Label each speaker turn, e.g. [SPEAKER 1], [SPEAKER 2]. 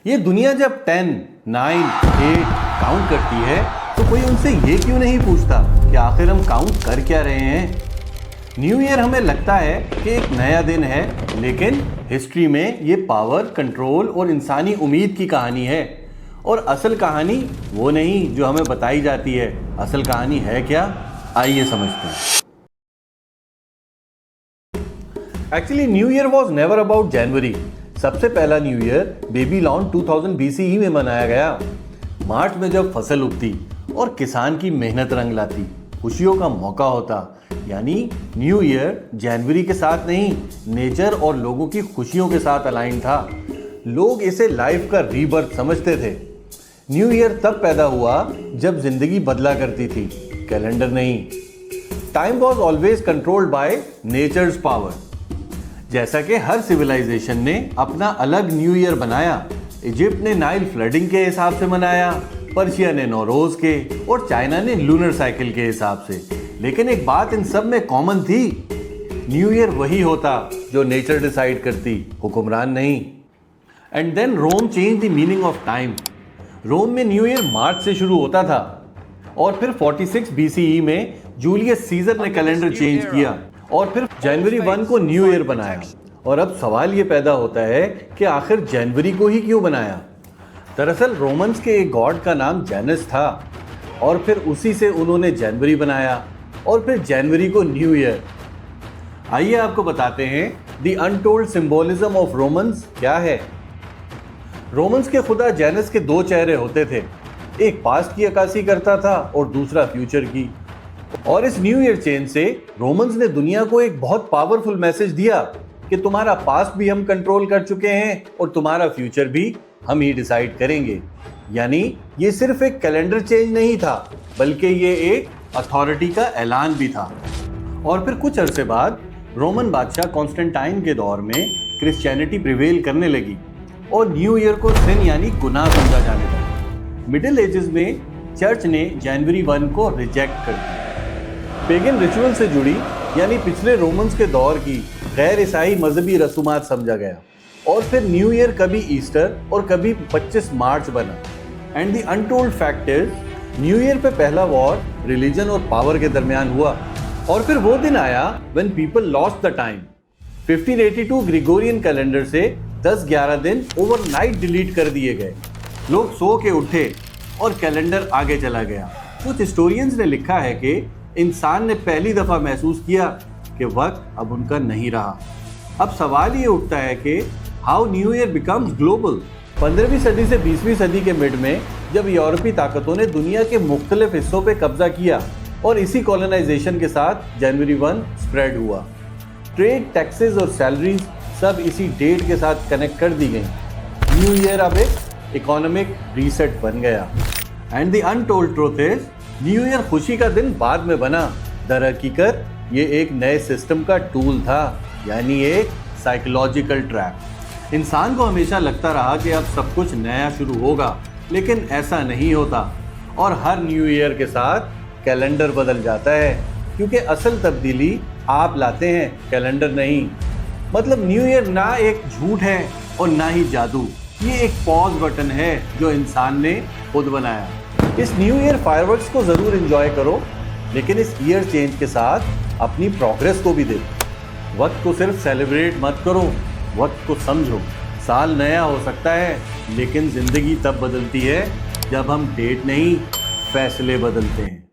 [SPEAKER 1] ये दुनिया जब 10, 9, 8 काउंट करती है तो कोई उनसे ये क्यों नहीं पूछता कि आखिर हम काउंट कर क्या रहे हैं। न्यू ईयर हमें लगता है कि एक नया दिन है, लेकिन हिस्ट्री में ये पावर, कंट्रोल और इंसानी उम्मीद की कहानी है। और असल कहानी वो नहीं जो हमें बताई जाती है। असल कहानी है क्या, आइए समझते हैं। Actually new year was never about January. सबसे पहला न्यू ईयर बेबीलोन 2000 BCE में मनाया गया। मार्च में जब फसल उगती और किसान की मेहनत रंग लाती, खुशियों का मौका होता, यानी न्यू ईयर जनवरी के साथ नहीं, नेचर और लोगों की खुशियों के साथ अलाइन था। लोग इसे लाइफ का रीबर्थ समझते थे। न्यू ईयर तब पैदा हुआ जब जिंदगी बदला करती थी, कैलेंडर नहीं। Time was always controlled by nature's power. जैसा कि हर सिविलाइजेशन ने अपना अलग न्यू ईयर बनाया। इजिप्ट ने नाइल फ्लडिंग के हिसाब से मनाया, पर्शिया ने नौरोज के और चाइना ने लूनर साइकिल के हिसाब से। लेकिन एक बात इन सब में कॉमन थी, न्यू ईयर वही होता जो नेचर डिसाइड करती, हुक्मरान नहीं। And then Rome change the meaning of time. Rome में न्यू ईयर मार्च से शुरू होता था और फिर 46 BCE में जूलियस सीजर ने कैलेंडर चेंज किया और फिर जनवरी 1 को न्यू ईयर बनाया। और अब सवाल ये पैदा होता है कि आखिर जनवरी को ही क्यों बनाया। दरअसल रोमन्स के एक गॉड का नाम जेनस था और फिर उसी से उन्होंने जनवरी बनाया और फिर जनवरी को न्यू ईयर। आइए आपको बताते हैं the untold symbolism of Romans क्या है। रोमन्स के खुदा जेनस के दो चेहरे होते थे, एक पास्ट की अक्कासी करता था और दूसरा फ्यूचर की। और इस न्यू ईयर चेंज से रोमन्स ने दुनिया को एक बहुत पावरफुल मैसेज दिया कि तुम्हारा पास्ट भी हम कंट्रोल कर चुके हैं और तुम्हारा फ्यूचर भी हम ही डिसाइड करेंगे। यानी ये सिर्फ एक कैलेंडर चेंज नहीं था, बल्कि ये एक अथॉरिटी का ऐलान भी था। और फिर कुछ अरसे बाद रोमन बादशाह कॉन्स्टेंटाइन के दौर में क्रिश्चियनिटी प्रिवेल करने लगी और न्यू ईयर को सिन यानी गुनाह समझा जाने लगा। मिडिल एजेस में चर्च ने जनवरी 1 को रिजेक्ट कर दिया। पेगन रिचुअल से जुड़ी यानी पिछले रोमन्स के दौर की गैर ईसाई मजहबी रसूमात समझा गया। और फिर न्यू ईयर कभी ईस्टर और कभी 25 मार्च बना। And the untold fact is, new year पे पहला वॉर रिलीजन और पावर के दरमियान हुआ और फिर वो दिन आया when people lost the time. 1582 Gregorian calendar से 10-11 दिन ओवरनाइट डिलीट कर दिए गए। लोग सो के उठे और कैलेंडर आगे चला गया। कुछ हिस्टोरियंस ने लिखा है कि इंसान ने पहली दफा महसूस किया कि वक्त अब उनका नहीं रहा। अब सवाल ये उठता है कि how new year becomes global. 15वीं सदी से 20वीं सदी के मिड में जब यूरोपीय ताकतों ने दुनिया के मुख्तलिफ हिस्सों पे कब्जा किया और इसी कॉलोनाइजेशन के साथ जनवरी 1 स्प्रेड हुआ। ट्रेड, टैक्सेस और सैलरीज सब इसी डेट के साथ कनेक्ट कर दी गई। न्यू ईयर अब एक इकोनॉमिक रीसेट बन गया। And the untold truth is, new year खुशी का दिन बाद में बना, दर हकीकत ये एक नए सिस्टम का टूल था, यानी एक साइकोलॉजिकल ट्रैप। इंसान को हमेशा लगता रहा कि अब सब कुछ नया शुरू होगा, लेकिन ऐसा नहीं होता। और हर न्यू ईयर के साथ कैलेंडर बदल जाता है, क्योंकि असल तब्दीली आप लाते हैं, कैलेंडर नहीं। मतलब न्यू ईयर ना एक झूठ है और ना ही जादू, ये एक पॉज बटन है जो इंसान ने खुद बनाया। इस न्यू ईयर फायरवर्क्स को ज़रूर एंजॉय करो, लेकिन इस ईयर चेंज के साथ अपनी प्रोग्रेस को भी देखो। वक्त को सिर्फ सेलिब्रेट मत करो, वक्त को समझो। साल नया हो सकता है, लेकिन ज़िंदगी तब बदलती है जब हम डेट नहीं, फैसले बदलते हैं।